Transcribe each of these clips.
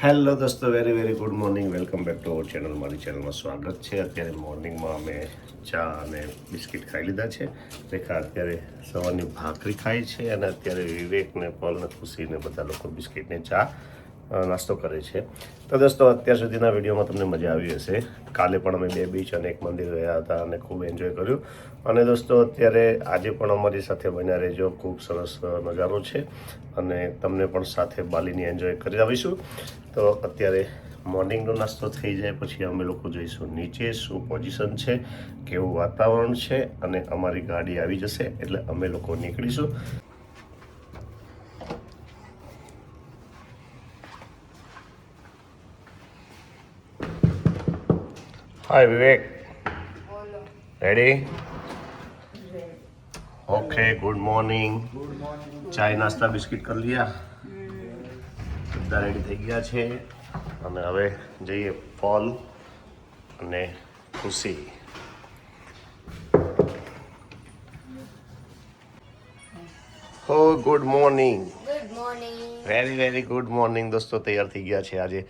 Hello દોસ્તો, very good morning. Welcome back to our channel. મારી ચેનલમાં સ્વાગત છે. અત્યારે મોર્નિંગમાં અમે ચા અને બિસ્કિટ ખાઈ લીધા છે. રેખા અત્યારે સવારની ભાખરી ખાય છે અને અત્યારે વિવેકને પલને ખુશીને બધા લોકો બિસ્કિટને ચા નાસ્તો કરે છે. તો દોસ્તો, અત્યાર સુધીના વિડીયોમાં તમને મજા આવી હશે. કાલે પણ અમે 2 બીચ અને 1 મંદિર ગયા હતા અને ખૂબ એન્જોય કર્યું. અને દોસ્તો, અત્યારે આજે પણ અમારી સાથે બન્યા રહેજો. ખૂબ સરસ નજારો છે અને તમને પણ સાથે બાલીની એન્જોય કરી આવીશું. તો અત્યારે મોર્નિંગનો નાસ્તો થઈ જાય પછી અમે લોકો જઈશું નીચે. શું પોઝિશન છે, કેવું વાતાવરણ છે, અને અમારી ગાડી આવી જશે એટલે અમે લોકો નીકળીશું. હાય વિવેક, રેડી? Okay, good morning. ચાય નાસ્તા બિસ્કિટ કરી લીધા, બધા રેડી થઈ ગયા છે અને હવે જઈએ પોલ અને ખુશી. હો, good morning. Very good morning. દોસ્તો, તૈયાર થઈ ગયા છે. આજે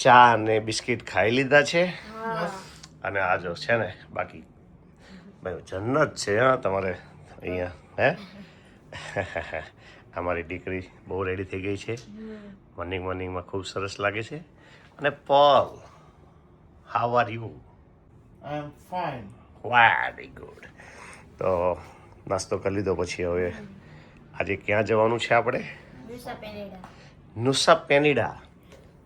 ચા અને બિસ્કિટ ખાઈ લીધા છે અને આ જો છે ને, બાકી ભાઈ જન્નત છે. હા, તમારે અહીંયા હે અમારી દીકરી બહુ રેડી થઈ ગઈ છે. મોર્નિંગમાં ખૂબ સરસ લાગે છે. અને Paul, how are you? I am fine. Very good. તો નાસ્તો કરી લીધો પછી હવે આજે ક્યાં જવાનું છે આપણે? નુસા પેનિડા.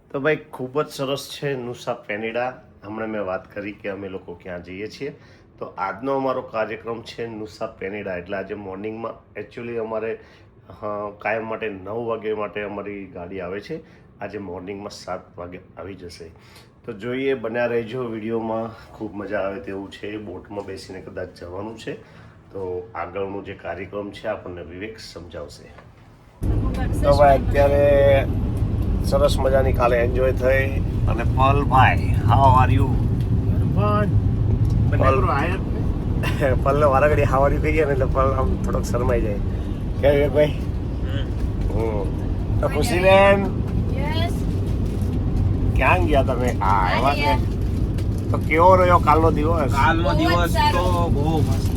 તો ભાઈ ખૂબ જ સરસ છે નુસા પેનિડા. હમણાં મેં વાત કરી કે અમે લોકો ક્યાં જઈએ છીએ. તો આજનો અમારો કાર્યક્રમ છે નુસા પેનિડા. એટલે આજે મોર્નિંગમાં એકચ્યુઅલી અમારે કાયમ માટે 9 વાગે માટે અમારી ગાડી આવે છે. આજે મોર્નિંગમાં 7 વાગે આવી જશે. તો જોઈએ, બન્યા રહેજો વિડીયોમાં. ખૂબ મજા આવે તેવું છે. બોટમાં બેસીને કદાચ જવાનું છે. તો આગળનું જે કાર્યક્રમ છે આપણને વિવેક સમજાવશે. તો ભાઈ અત્યારે સરસ મજાની કાલે એન્જોય થઈ. અને Palbhai, how are you? Fine. But Well- never I am. પલને વારા ઘડી હાવારી થઈ ગયા ને એટલે પલ આમ થોડોક શરમાઈ જાય. કે વિવેકભાઈ? તો ખુશીબેન, ક્યાં ગયા તમે? આવ્યા છે. તો કેવો રહ્યો કાલનો દિવસ? કાલનો દિવસ તો બહુ મસ્ત.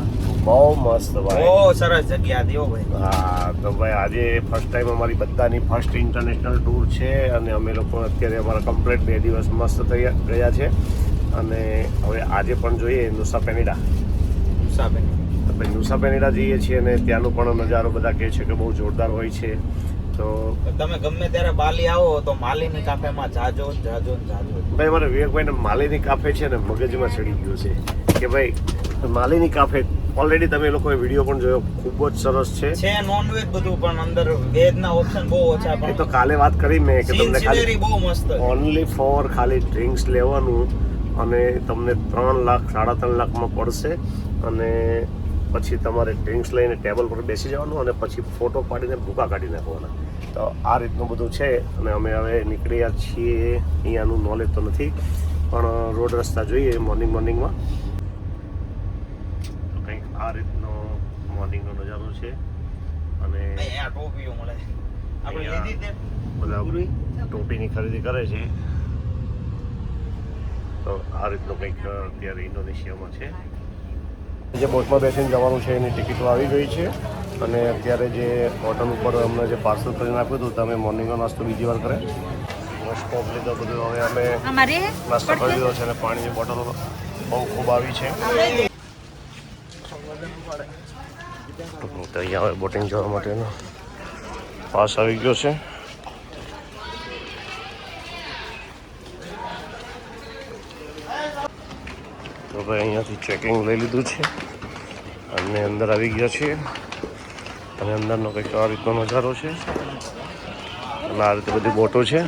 બહુ મસ્ત ભાઈ. બહુ સરસ જગ્યા હતી હો ભાઈ. હા, તો ભાઈ આજે ફર્સ્ટ ટાઈમ અમારી બધાની ફર્સ્ટ ઇન્ટરનેશનલ ટૂર છે અને અમે લોકો અત્યારે અમારા કમ્પ્લીટ 2 દિવસ મસ્ત થઈ ગયા છે. અને હવે આજે પણ જોઈએ નુસા પેનિડા. મુસાફરી. તો ભાઈ નુસા પેનિડા જઈએ છીએ અને ત્યાંનો પણ નજારો બધા કહે છે કે બહુ જોરદાર હોય છે. તો તમે ગમે ત્યારે બાલી આવો તો માલીની કાફેમાં જાજો. ભાઈ મારે વિવેકભાઈને માલીની કાફે છે ને મગજમાં ચડી ગયું છે કે ભાઈ માલીની કાફે ઓલરેડી તમે લોકોએ વિડીયો પણ જોયો, ખૂબ જ સરસ છે. નોનવેજ બધું પણ અંદર વેજ ના ઓપ્શન બહુ ઓછા એ પણ તો કાલે વાત કરી મેં કે તમને સિનરી ખાલી બહુ મસ્ત. ઓનલી ફોર ખાલી ડ્રિંક્સ લેવાનું અને તમને 3 લાખ 3.5 લાખમાં પડશે. અને પછી તમારે ડ્રિંક્સ લઈને ટેબલ પર બેસી જવાનું અને પછી ફોટો પાડીને ભૂકા કાઢી નાખવાના. તો આ રીતનું બધું છે. અને અમે હવે નીકળ્યા છીએ. અહીંયાનું નોલેજ તો નથી પણ રોડ રસ્તા જોઈએ મોર્નિંગમાં. તો કંઈક આ રીતનો મોર્નિંગનો નજારો છે. અને અહીંયા ટોપીઓ મળે. આપણે લીધી તે બધા ટોપીની ખરીદી કરે છે. તો આ રીતનું કંઈક અત્યારે ઇન્ડોનેશિયામાં છે. જે બોટમાં બેસીને જવાનું છે એની ટિકિટો આવી ગઈ છે. અને અત્યારે જે હોટલ ઉપર અમને જે પાર્સલ કરીને આપ્યું હતું તમે મોર્નિંગનો નાસ્તો બીજી વાર કરે સ્ટોપ લીધો બધું. હવે અમે નાસ્તો કરી લીધો છે અને પાણીની બોટલો બહુ ખૂબ આવી છે. તો અહીંયા હવે બોટિંગ જવા માટેનો પાસ આવી ગયો છે. તો ભાઈ અહીંયાથી ચેકિંગ લઈ લીધું છે અને અંદર આવી ગયા છીએ. અને અંદરનો કંઈક આ રીતનો નજારો છે. અને આ રીતે બધી બોટો છે.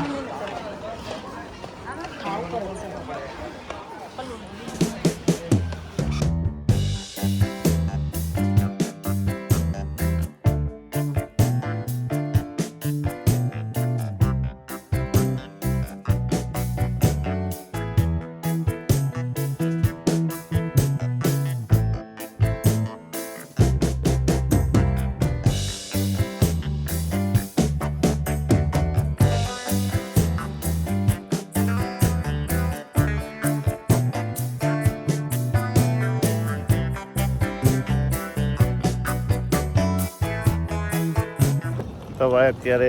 તો ભાઈ અત્યારે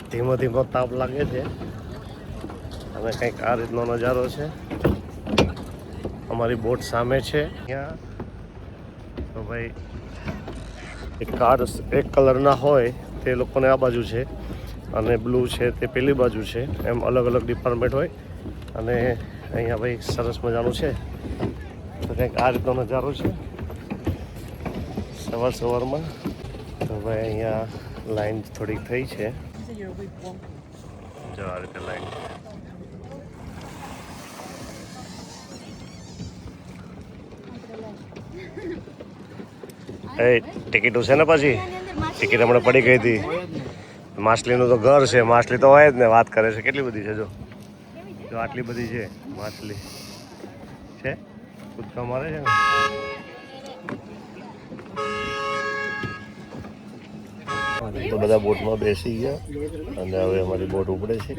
ધીમો ધીમો તાપ લાગે છે અને કંઈક આ રીતનો નજારો છે. અમારી બોટ સામે છે ત્યાં. તો ભાઈ એક કાર એક કલરના હોય તે લોકોને આ બાજુ છે અને બ્લુ છે તે પેલી બાજુ છે, એમ અલગ અલગ ડિપાર્ટમેન્ટ હોય. અને અહીંયા ભાઈ સરસ મજાનું છે. તો કંઈક આ રીતનો નજારો છે સવારમાં. તો ભાઈ અહીંયા લાઈન થોડીક થઈ છે, જો આ રીતે લાઈન. એ ટિકિટ છે ને, પાછી ટિકિટ હમણાં પડી ગઈ હતી. માછલીનું તો ઘર છે, માછલી તો હોય જ ને. વાત કરે છે કેટલી બધી છે, જો આટલી બધી છે માછલી છે. કૂદકા મારે છે ને. તો બધા બોટમાં બેસી ગયા અને હવે અમારી બોટ ઉપડે છે.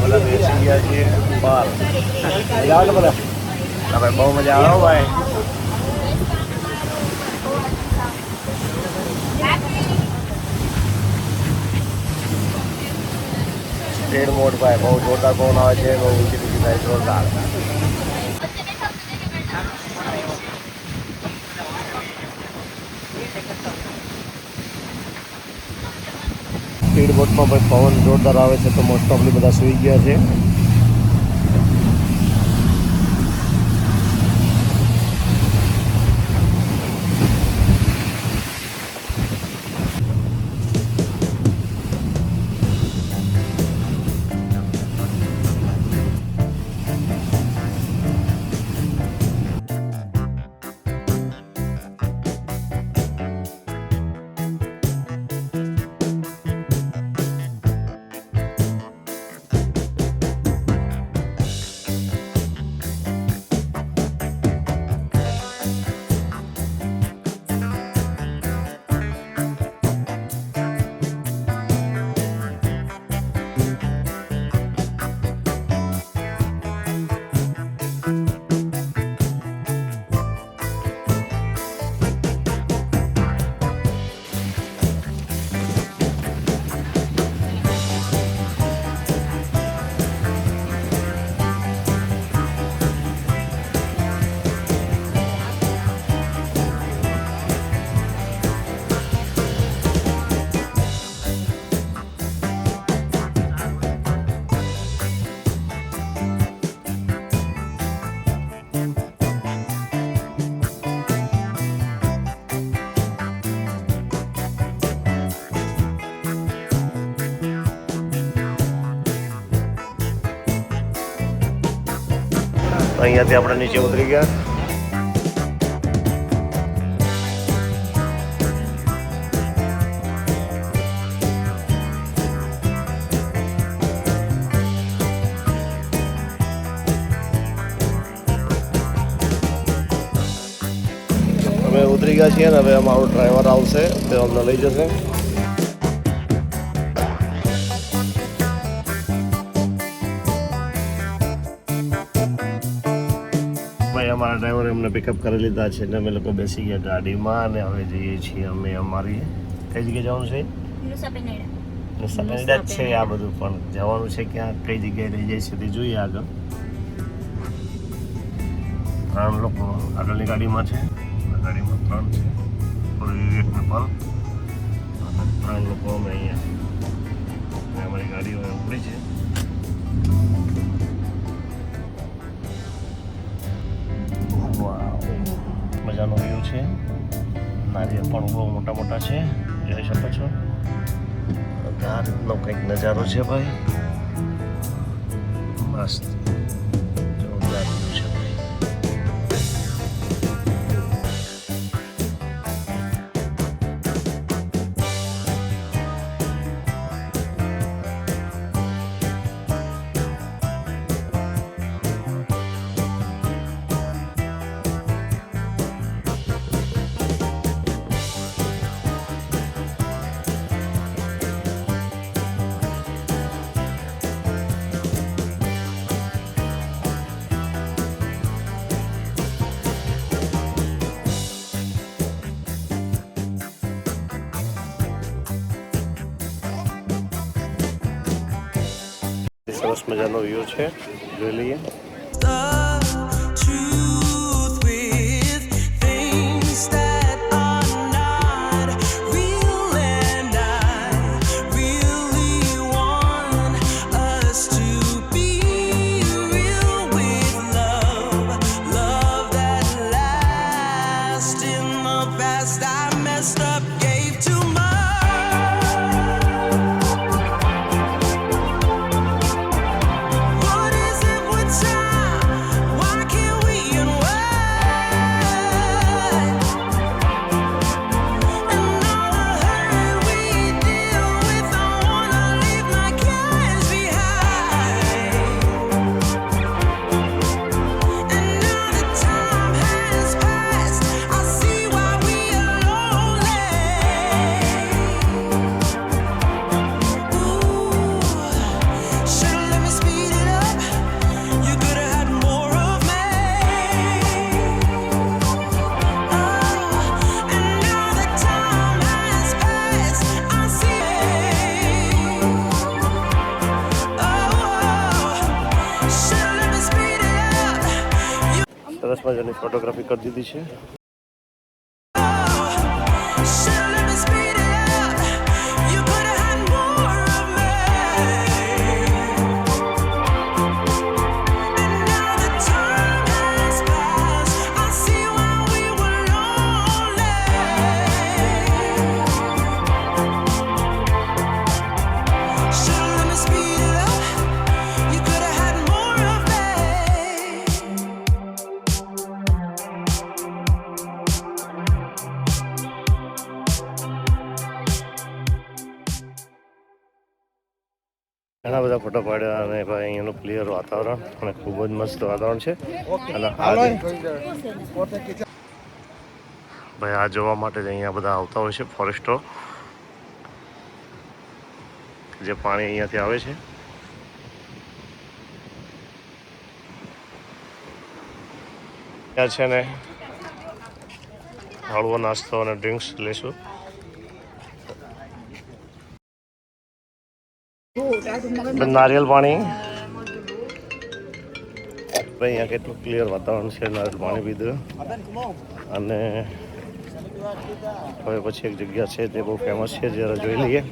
બધા બેસી ગયા છીએ બહાર. મજા આવે બધા? હા ભાઈ, બહુ મજા આવે ભાઈ. સ્પીડ મોડ ભાઈ, બહુ જોરદાર પવન આવે છે, બહુ ઊંચી ઊંચી થાય, જોરદાર. સ્પીડ બોટમાં ભાઈ પવન જોરદાર આવે છે, તો મોસ્ટ ઓફલી બધા સૂઈ ગયા છે. અહીંયાથી આપણે નીચે ઉતરી ગયા. અમે ઉતરી ગયા છીએ ને હવે અમારો ડ્રાઈવર આવશે, તે અમને લઈ જશે. અમારા ડ્રાઈવરે અમને પિકઅપ કરી લીધા છે અને અમે લોકો બેસી ગયા ગાડીમાં અને હવે જઈએ છીએ અમે અમારી કઈ જગ્યાએ જવાનું છે? નુસાપેન્ડા જ છે આ બધું, પણ જવાનું છે ક્યાં, કઈ જગ્યાએ લઈ જાય છે તે જોઈએ આગળ. 3 લોકો આગળની ગાડીમાં છે, ગાડીમાં 3 છે, વિવેક ને પલ, 3 લોકો અમે અહીંયા. અમારી ગાડીઓ ઉપડી છે. મજાનો વ્યૂ છે. નારિયેળ પણ બહુ મોટા મોટા છે, જોઈ શકો છો. આ રીતનો કંઈક નજારો છે ભાઈ, મસ્ત જોરદાર વ્યૂ છે ભાઈ. સરસ મજાનો વ્યૂ છે, જોઈ લઈએ. Truth with things that are not real, and I really want us to be real with love, love that lasts. In the past I messed up, gave too much. What is it with time? Why can't we unwind? And all the hurt we deal with, I wanna leave my cares behind. And now that time has passed, I see why we are lonely. Ooh, should've let me speed it up. You could've had more of me. And now that time has passed, I see. Should've let me speed it up. સરસ મજાની photography કરી દીધી છે. Should've let me speed it up. You could've had more of me. And now that time has passed, I see why we were lonely. Should've let me speed it up. You could've had more of me. ઘણા બધા photo પાડ્યા અને ભાઈ અહીંયાનું clear વાતાવરણ અને ખૂબ જ મસ્ત વાતાવરણ છે. અને ભાઈ આ જોવા માટે જ અહીંયા બધા આવતા હોય છે ફોરેસ્ટરો, જે પાણી અહીંયાથી આવે છે. ત્યાં છે ને હળવો નાસ્તો અને ડ્રિંક્સ લેશું. નારિયેલ પાણી ભાઈ અહીંયા કેટલું ક્લિયર વાતાવરણ છે. નારિયેલ પાણી પીધું અને હવે પછી એક જગ્યા છે તે બહુ ફેમસ છે, જરા જોઈ લઈએ.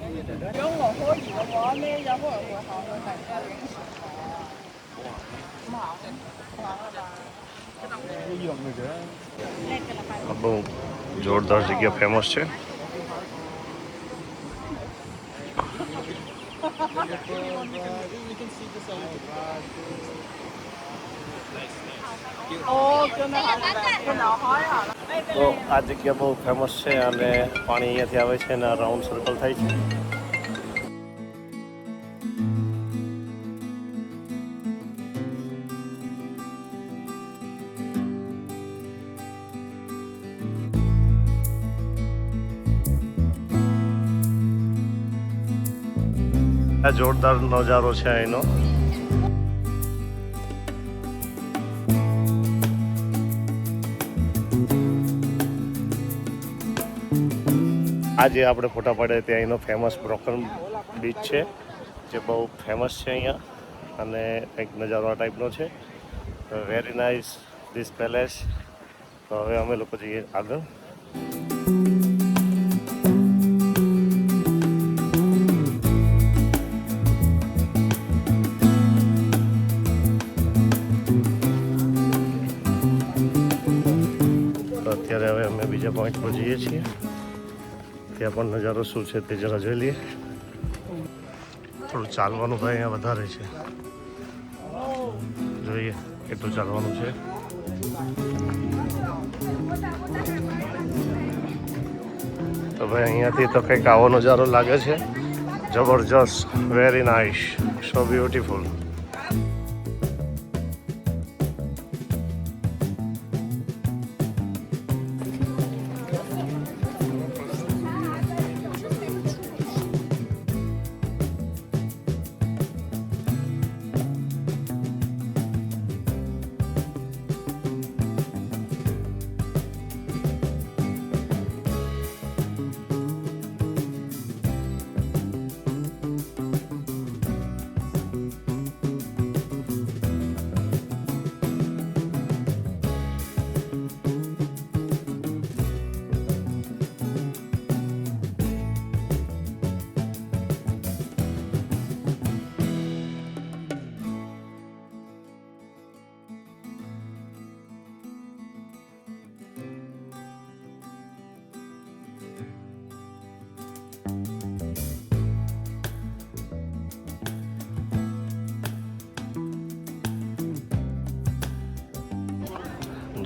આ બહુ જોરદાર જગ્યા ફેમસ છે. તો આ જગ્યા બહુ ફેમસ છે અને પાણી અહીંયાથી આવે છે અને રાઉન્ડ સર્કલ થાય છે. આ જોરદાર નજારો છે અહીંનો. આજે આપણે ફોટા પાડ્યા ત્યાં અહીંનો ફેમસ બ્રોકન બીચ છે, જે બહુ ફેમસ છે અહીંયા અને કંઈક નજારો આ ટાઈપનો છે. Very nice this palace. તો હવે અમે લોકો જઈએ આગળ. અત્યારે હવે અમે બીજા પોઈન્ટ પર જઈએ છીએ. ત્યાં પણ નજારો શું છે તે જરા જોઈ લઈએ. થોડું ચાલવાનું ભાઈ અહીંયા વધારે છે, જોઈએ કેટલું ચાલવાનું છે. તો ભાઈ અહીંયાથી તો કંઈક આવો નજારો લાગે છે. જબરજસ્ત, વેરી નાઇસ, સો બ્યુટીફુલ.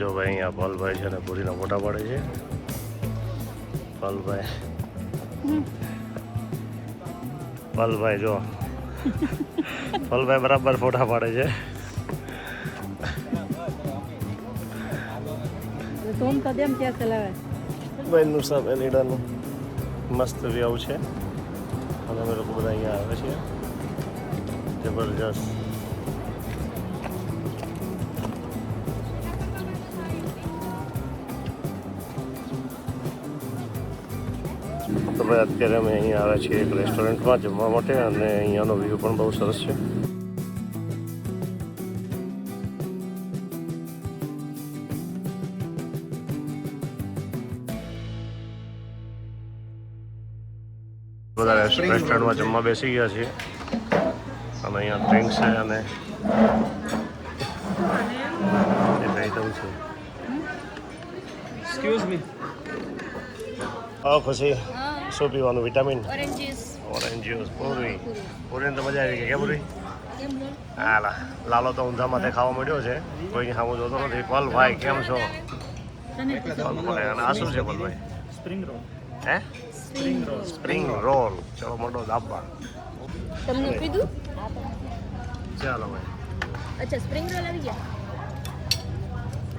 જો ભાઈ અહીંયા પલભાઈ છે ને પૂરીના ફોટા પાડે છે. પલભાઈ જો પલભાઈ બરાબર ફોટા પાડે છે. બેનનું સાહેબ એલિડાનું મસ્ત વ્યૂ છે અને અમે લોકો બધા અહીંયા આવે છે. જબરજસ્ત. તો ભાઈ અત્યારે અમે અહીંયા આવ્યા છીએ એક રેસ્ટોરન્ટમાં જમવા માટે અને અહીંયાનો વ્યૂ પણ બહુ સરસ છે. બધા રેસ્ટોરન્ટમાં જમવા બેસી ગયા છીએ અને અહીંયા ડ્રિંક્સ છે અને એક આઈટમ છે. Excuse me. પછી શું પીવાનું? Vitamin orange juice. Orange juice. પૂરી તો મજા આવી ગઈ. કેમ પૂરી? હા લાલો તો ઊંધા માથે ખાવા મળ્યો છે, કોઈની સામું જોતો નથી. પલભાઈ કેમ છો? અને આ શું છે Palbhai? Spring roll. Hey spring roll. Spring roll. ચલો મોટો દાબા. તમને કીધું? ચાલો ભાઈ. અચ્છા, સ્પ્રિંગ રોલ આવી ગયા.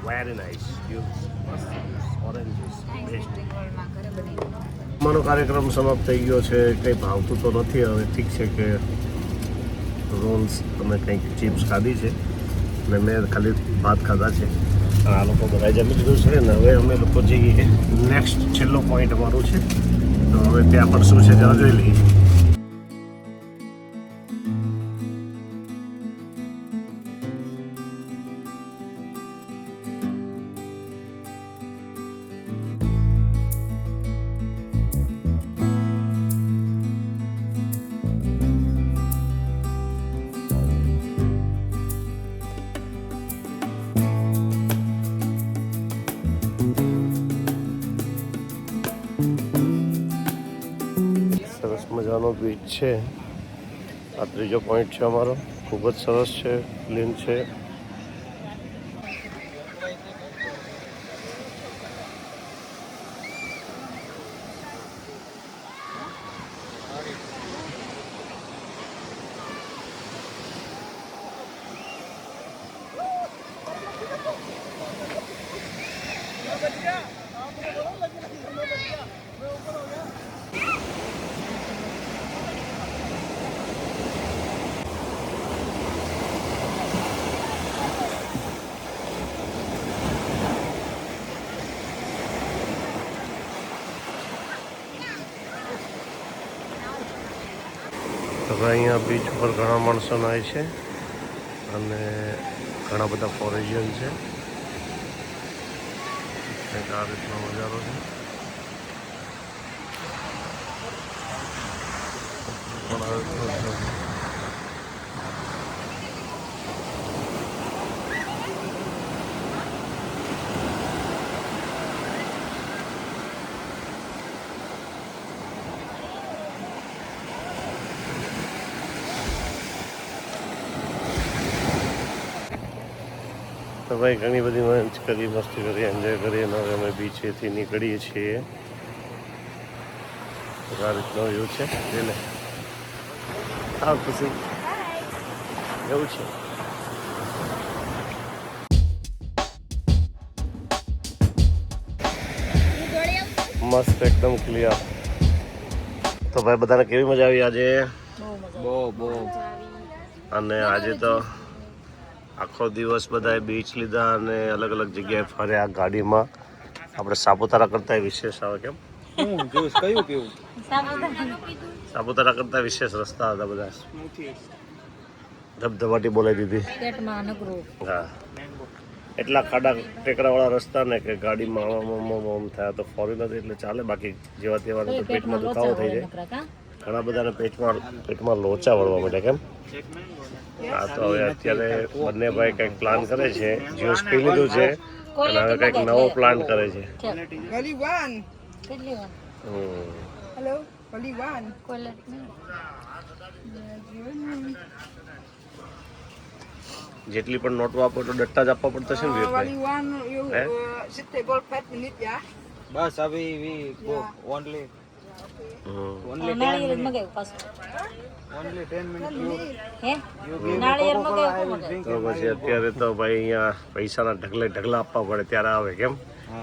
Very nice. You orange juice best. Spring રોલમાં ઘરે બની. મારો કાર્યક્રમ સમાપ્ત થઈ ગયો છે. કંઈ ભાવતું તો નથી. હવે ઠીક છે કે રોલ્સ અને કંઈક ચિપ્સ ખાધી છે અને મેં ખાલી ભાત ખાધા છે. અને આ લોકો બધા જમી લીધું છે ને હવે અમે લોકો જઈએ નેક્સ્ટ છેલ્લો પોઈન્ટ અમારું છે, તો હવે ત્યાં પણ શું છે જરા જોઈ લઈએ. સરસ મજાનો બીચ છે. આ ત્રીજો પોઈન્ટ છે અમારો. ખૂબ જ સરસ છે, ક્લીન છે. હવે અહીંયા બીચ ઉપર ઘણા માણસો નાય છે અને ઘણા બધા ફોરેનિયન છે. કંઈક આ રીતનો નજારો છે. પણ આ રીતનો છે. તો ભાઈ ઘણી બધી મહેનત કરી, મસ્તી કરી, એન્જોય કરી અને હવે અમે બીચેથી નીકળીએ છીએ. આ રીતનો વ્યૂ છે. એટલે હા ખુશી એવું છે. મસ્ત એકદમ ક્લિયર. તો ભાઈ બધાને કેવી મજા આવી આજે? બહુ અને આજે તો આખો દિવસ બધાએ બીચ લીધા અને અલગ અલગ જગ્યાએ ફર્યા ગાડીમાં. આપણે સાપુતારા કરતા વિશેષ આવે. કેમ? જ્યુસ કયું પીવું? સાપુતારા કરતા વિશેષ રસ્તા હતા બધા. ધબધબાટી બોલાવી દીધી. પેટમાં નકરું. હા, એટલા ખાડા ટેકરાવાળા રસ્તા ને કે ગાડીમાં આમ થયા. તો ફોરેનર એટલે ચાલે, બાકી જેવા તેવા તો પેટમાં દુખાવો થઈ જાય. ઘણા બધાને પેટમાં લોચા વળવા માંડ્યા. કેમ? હા, તો હવે અત્યારે બંને ભાઈ કંઈક પ્લાન કરે છે. જ્યુસ પી લીધું છે અને હવે કંઈક નવો પ્લાન કરે છે. Only one. કેટલી વાર? Hello. Only one. કોલેટ નહીં. જેટલી પણ નોટો આપો તો ડટ્ટા જ આપવા પડતા છે ને Wali Vivekbhai? one, you Eh? sit table 5 minutes, yeah? બસ અભી we go only hmm. Only 10 નાળિયેર મિનિટ મગાવ્યું પાછું ઓનલી 10 મિનિટ હે યુ ગીવ નાળિયેર કોકો-કોલા આઈ મગાવ્યું વિલ કોણ ડ્રિંક તો પછી અત્યારે તો ભાઈ અહીંયા પૈસાના ઢગલા આપવા પડે ત્યારે આવે કેમ?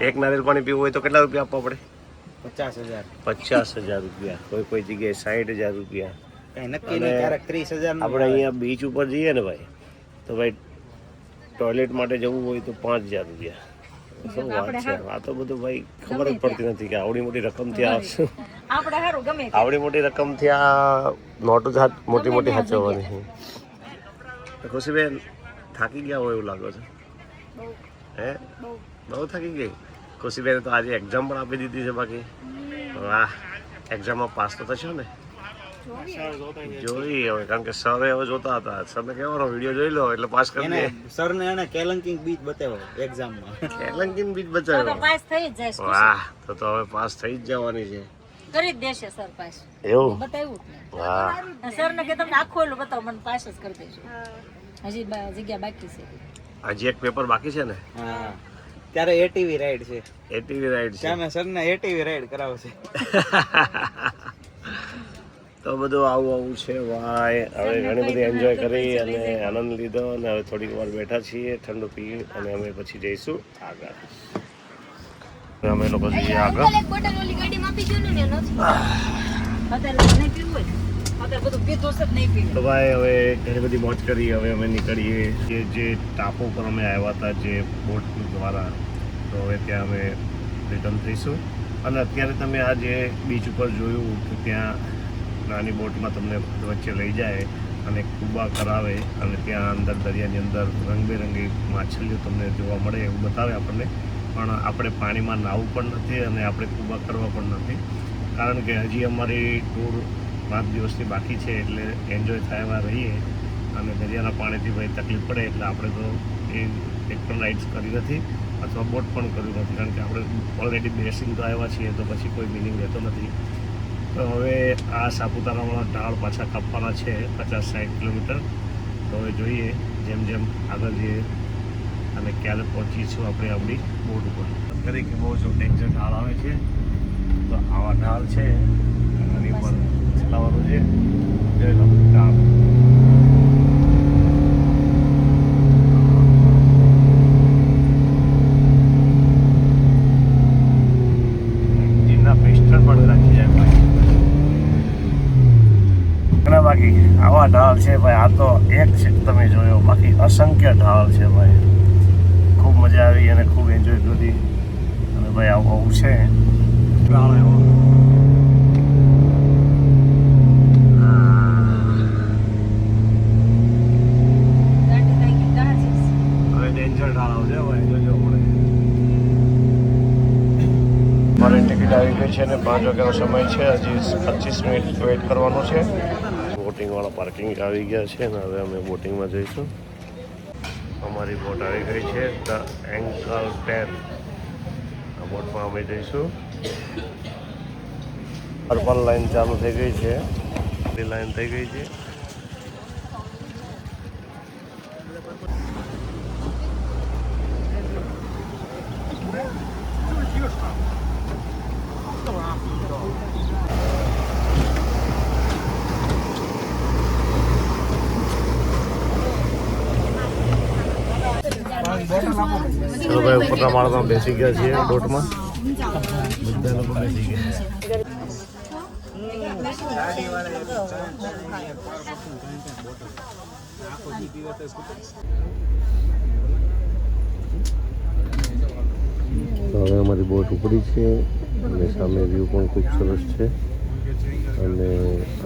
એક નારિયેળ પાણી પીવું હોય તો કેટલા રૂપિયા આપવા પડે? 50,000 50,000 રૂપિયા, કોઈ જગ્યાએ 60,000 રૂપિયા. કઈ નક્કી નહીં ક્યારેક 30,000 આપણે અહીંયા બીચ ઉપર જઈએ ને ભાઈ, તો ભાઈ ટોયલેટ માટે જવું હોય તો 5,000 રૂપિયા. શું વાત છે? આ તો બધું ભાઈ ખબર જ પડતી નથી કે આવડી મોટી રકમથી આવશે. આપણે સારું ગમે તે. આવડી મોટી રકમથી આ નોટો જ મોટી મોટી સાચવવાની. ખુશીબેન થાકી ગયા હોય એવું લાગે છે. હે બહુ થાકી ગઈ ખુશીબેન? તો આજે એક્ઝામ પણ આપી દીધી છે. બાકી વાહ, એક્ઝામમાં પાસ તો થશો ને? જોઈ હવે, કારણ કે સર હવે જોતા હતા. સરને કહેવાનો વિડીયો જોઈ લો એટલે પાસ કરી દે. સર ને એને કેલંકિંગ બીચ બતાવ્યો એક્ઝામમાં. એલંકિન બીચ તો બચાવ્યો. પાસ થઈ જ જાય છે. વાહ, તો હવે પાસ થઈ જ જવાની છે. કરી જ દેશે સર પાસ. એવું? બતાવ્યું જ ને. હા, સર ને કે તમને આખું એલું બતાવો, મને પાસ જ કરી દેજો. હજી જગ્યા બાકી છે. હજી એક પેપર બાકી છે ને? હા ત્યારે એટીવી રાઈડ છે. એટીવી રાઈડ છે. ત્યાં મેં સર ને એટીવી રાઈડ કરાવશે. તો બધું આવું છે ભાઈ. હવે ઘણી બધી એન્જોય કરી અને આનંદ લીધો અને હવે થોડીક વાર બેઠા છીએ ઠંડુ પી અને અમે પછી જઈશું આગળ. અમે લોકો જઈએ આગળ. એક બોટલ ઓલી ગાડીમાં આપી ગયો ને નથી. અત્યારે નહીં પીવું હોય ને. અત્યારે બધું પીધું છે જ નહીં પીવું. તો ભાઈ હવે ઘણી બધી મોજ કરી. હવે અમે નીકળીએ જે ટાપુ પર અમે આવ્યા હતા જે બોટ દ્વારા, તો હવે ત્યાં અમે રિટર્ન થઈશું. અને અત્યારે તમે આ જે બીચ ઉપર જોયું કે ત્યાં નાની બોટમાં તમને વચ્ચે લઈ જાય અને કૂબા કરાવે અને ત્યાં અંદર દરિયાની અંદર રંગબેરંગી માછલીઓ તમને જોવા મળે એવું બતાવે આપણને. પણ આપણે પાણીમાં નાહવું પણ નથી અને આપણે કૂબા કરવા પણ નથી, કારણ કે હજી અમારી ટૂર 5 દિવસની બાકી છે. એટલે એન્જોય થાય એવા રહીએ અને દરિયાના પાણીથી ભાઈ તકલીફ પડે એટલે આપણે તો એ એક પણ રાઇડ્સ કરી નથી અથવા બોટ પણ કર્યું નથી, કારણ કે આપણે ઓલરેડી બેસીને તો આવ્યા છીએ તો પછી કોઈ મિનિંગ રહેતો નથી. તો હવે આ સાપુતારાવાળા ઢાળ પાછા કાપવાના છે 50-60 કિલોમીટર. તો હવે જોઈએ જેમ જેમ આગળ જઈએ અને ક્યારે પહોંચીશું આપણે આપણી બોટ ઉપર. તરીકે બહુ જો ડેન્જર ઢાળ આવે છે, તો આવા ઢાળ છે આની પર ચલાવવાનું છે. જોઈ લો ઢાળ. એન્જિનના પિસ્ટન પણ રાખી જાય ભાઈ. બાકી આવા ઢાળ છે ભાઈ. આ તો એક છે તમે જોયો, બાકી અસંખ્ય ઢાળ છે ભાઈ. ખૂબ મજા આવી અને ખૂબ એન્જોય કરી. અને ભાઈ આવું છે ઢાળ એવો. હવે ડેન્જર ઢાળ આવશે ભાઈ, જોજો પડે. મારી ટિકિટ આવી ગઈ છે અને 5 વાગ્યાનો સમય છે. હજી 25 મિનિટ વેઇટ કરવાનો છે. બોટિંગવાળા પાર્કિંગ આવી ગયા છે અને હવે અમે બોટિંગમાં જઈશું. અમારી બોટ આવી ગઈ છે ધ એન્કલ 10. આ બોટમાં અમે જઈશું. પર્પલ લાઈન ચાલુ થઈ ગઈ છે, લાઈન થઈ ગઈ છે. ચલો ભાઈ, ઉપરના માળમાં બેસી ગયા છીએ બોટમાં. બધા લોકો બેસી ગયા. તો હવે અમારી બોટ ઉપડી છે અને સામે વ્યૂ પણ ખૂબ સરસ છે. અને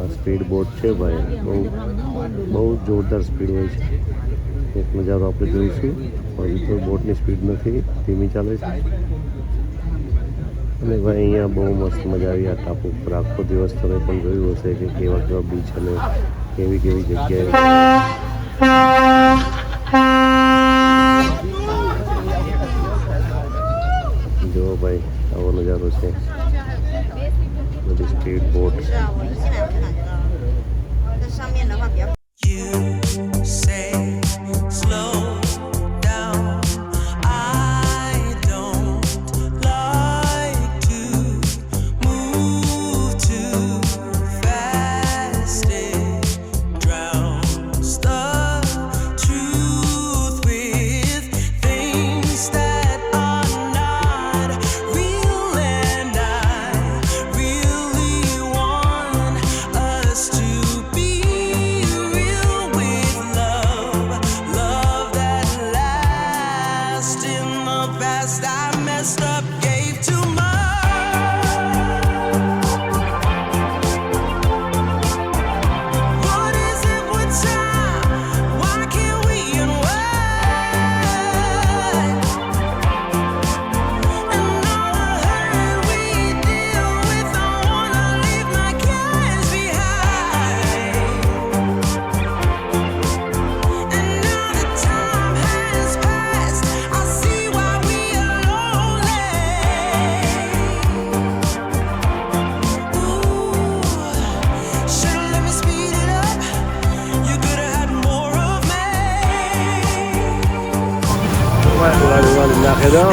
આ સ્પીડ બોટ છે ભાઈ, બહુ જોરદાર સ્પીડ હોય છે. એક નજારો આપણે જોઈશું. પણ તો બોટની સ્પીડ નથી, ધીમી ચાલે છે. અને ભાઈ અહીંયા બહુ મસ્ત મજા આવી આ ટાપુ ઉપર. આખો દિવસ તમે પણ જોયું હશે કે કેવા કેવા બીચ અને કેવી કેવી જગ્યાએ. જો ભાઈ આવો નજારો છે, બધી સ્પીડ બોટ. You say નાખે દો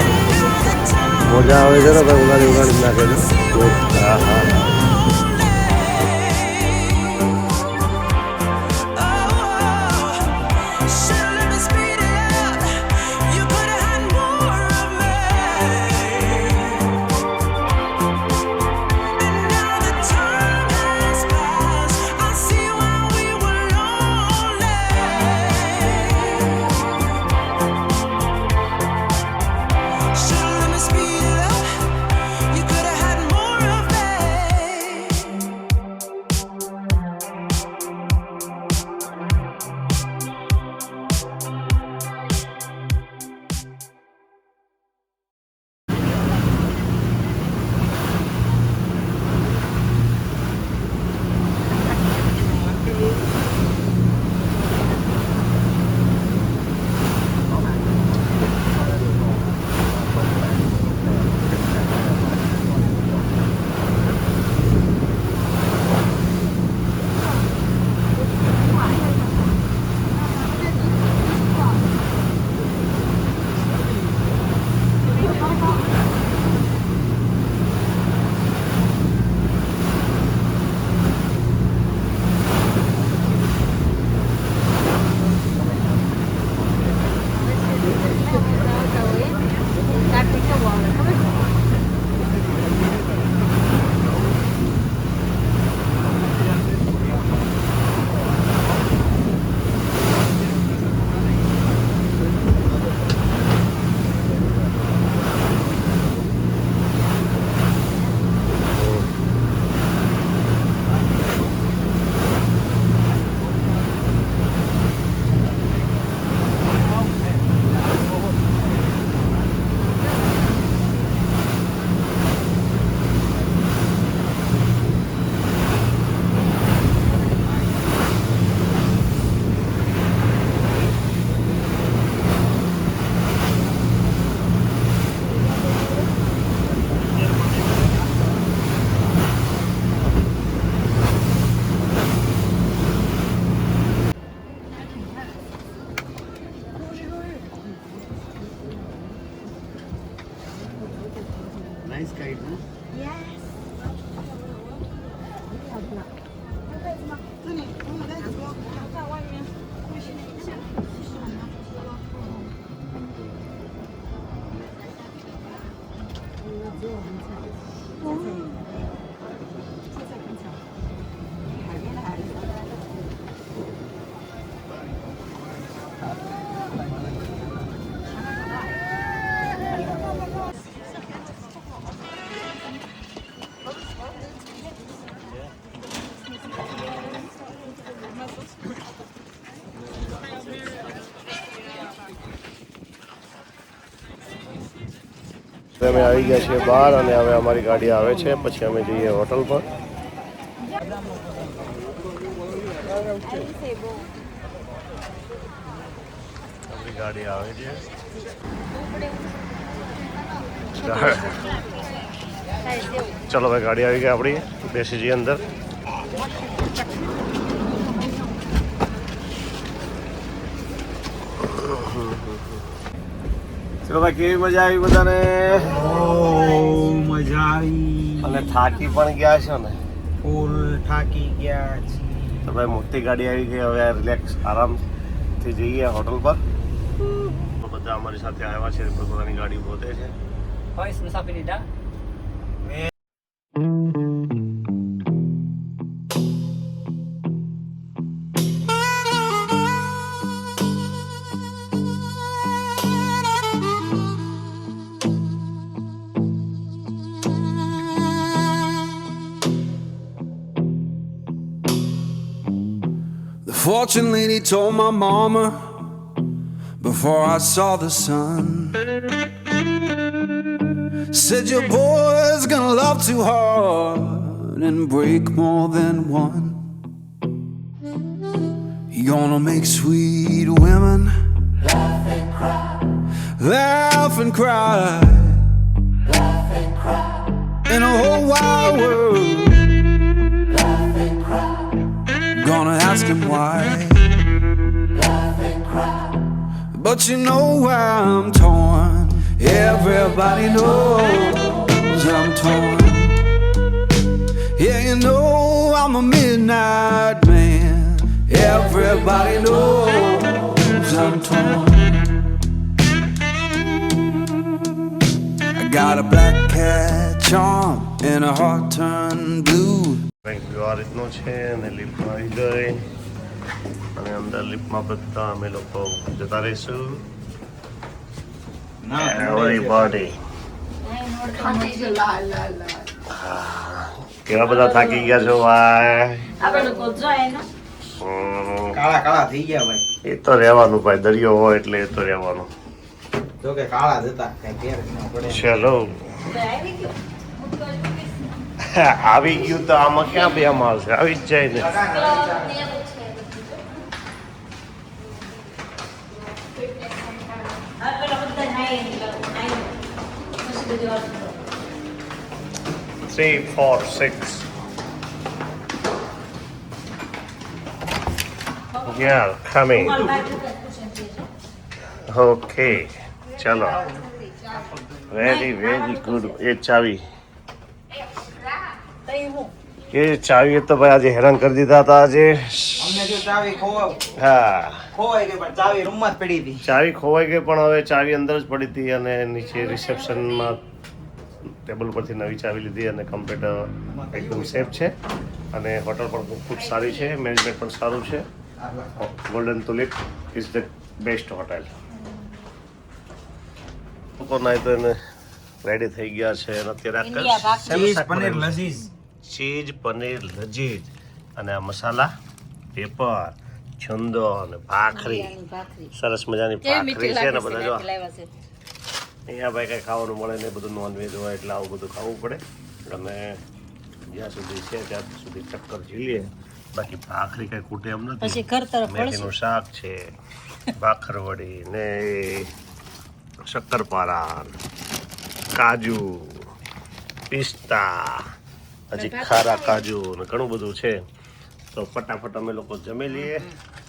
મજા આવે છે ને ભાઈ ઉગાડી નાખે દો હા હા અમે આવી ગયા છીએ બહાર અને હવે અમારી ગાડી આવે છે પછી અમે જઈએ હોટલ પર આપણી ગાડી આવે છે ચલો ભાઈ ગાડી આવી ગઈ આપણી બેસી જઈએ અંદર ચલો ભાઈ કેવી મજા આવી બધાને મજા આવી અને થાકી પણ ગયા છો ને ફૂલ થાકી ગયા છીએ તો ભાઈ મોટી ગાડી આવી ગઈ હવે રિલેક્સ આરામથી જઈએ હોટલ પર બધા અમારી સાથે આવ્યા છે પોતાની ગાડી પોતે છે The fortune lady told my mama before I saw the sun. Said your boy's gonna love too hard and break more than one. He gonna make sweet women laugh and cry, laugh and cry, laugh and cry. In a whole wide world, laugh and cry. Gonna ask him why, laugh and cry. But you know why I'm torn. Everybody knows I'm torn. Yeah, you know I'm a midnight man. Everybody knows I'm torn. I got a black cat charm and a heart turned blue. કંઈક આ રીતનું છે અને લિફ્ટમાં આવી ગઈ અને અંદર લિફ્ટમાં બધા અમે લોકો જતા રહીશું Everybody. કેવા બધા થાકી ગયા છો ભાઈ આપણે લોકો જાય ને કાળા કાળા થઈ ગયા ભાઈ. એ તો રહેવાનું ભાઈ દરિયો હોય એટલે એ તો રહેવાનું જો કે કાળા જ હતા, કઈ ફેર ન પડે. ચલો તો આવી ગયો હું તો હજુ કહીશ ને. આવી ગયું તો આમાં ક્યાં બે આવશે આવી જ જાય ને ક્લબ ને એવું છે હા પેલા બધા નાઈ પછી બધી વાત કરો. 3, 4, 6 Yeah, coming. મારા ભાઈ પૂછે છે Okay, ચલો વેરી ગુડ એ ચાવી તઈ હું એ ચાવી તો ભાઈ આજે હેરાન કરી દીધા હતા આજે અમને જો ચાવી ખોવાઈ હા ગઈ પણ ચાવી રૂમમાં જ પડી હતી. ચાવી ખોવાઈ ગઈ પણ હવે ચાવી અંદર જ પડી હતી અને નીચે રિસેપ્શનમાં ટેબલ પરથી નવી ચાવી લીધી અને કમ્પ્યુટર એકદમ સેફ છે અને હોટલ પણ ખૂબ સારી છે મેનેજમેન્ટ પણ સારું છે Golden Tulip is the best hotel લોકો નાય તો એને રેડી થઈ ગયા છે અને અત્યારે ઇન્ડિયા ભાગ ચીઝ પનીર લઝીઝ. ચીઝ પનીર લજીજ અને આ મસાલા પેપર છુંદો અને ભાખરી ભાખરી સરસ મજાની કેવી મીઠી ભાખરી છે ને લાગે બધા જો છે લાવ્યા છે અહીંયા ભાઈ કંઈ ખાવાનું મળે ને બધું નોનવેજ હોય એટલે આવું બધું ખાવું પડે અને જ્યાં સુધી છે ત્યાં સુધી ચક્કર ઝીલીએ બાકી ભાખરી કંઈ ખૂટે એમ પછી નથી ઘર તરફ મેથીનું શાક છે ભાખરવડી ને શક્કરપારા કાજુ પિસ્તા હજી ખારા કાજુ ને ઘણું બધું છે તો ફટાફટ અમે લોકો જમી લઈએ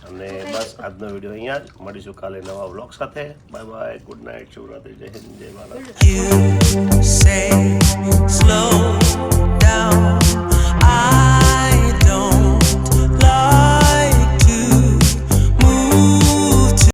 અને બસ આજનો વિડીયો અહીંયા જ મળીશું કાલે નવા વ્લોગ સાથે bye bye good night Shivratri જય હિન્દ જય ભારત You say